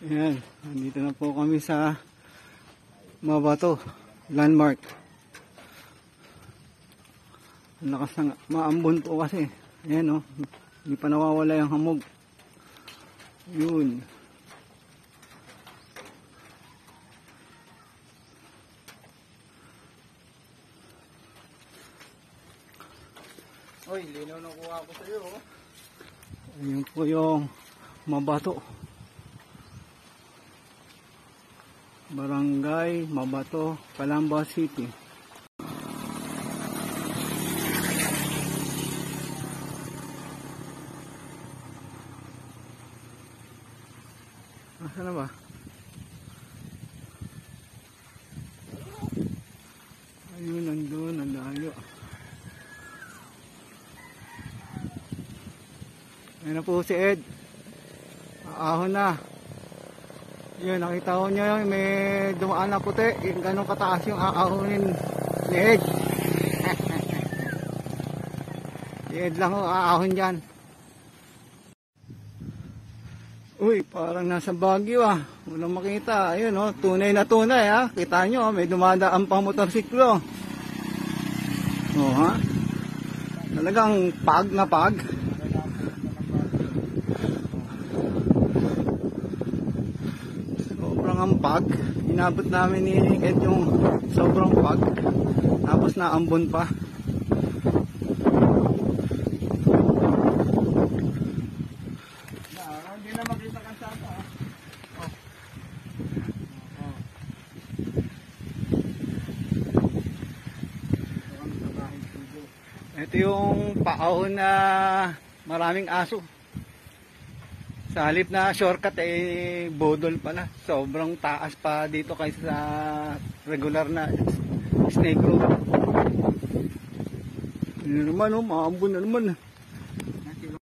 Ayan, nandito na po kami sa Mabato landmark. Ang lakas ng maambon po kasi. Ayan o, hindi pa nawawala yung hamog. Yun. Oy, linaw na kuha ko sa iyo. Ayan po yung Mabato. Barangay Mabato, Calamba City. Nasaan na ba? Ayun, nandun, nandayo. Ayan na po si Ed. Aahon na. Yun, nakita ko nyo yun, may dumaan na puti. Yung ganun kataas yung aahonin ni Ed. Si Ed lang o, aahon dyan. Uy, parang nasa Baguio ah. Walang makita. Ayun o, tunay na tunay ha. Kita nyo, may dumadaan pang motorsiklo. O ha. Talagang pag na pag. Ang pag, inabot namin ni Ed yung sobrang pag, tapos naambon pa. Hindi na makita kan sapa. Ito yung paahon na maraming aso. Sa halip na shortcut eh bodol pala. Sobrang taas pa dito kaysa sa regular na snake road. Ano naman oh, maambon na naman.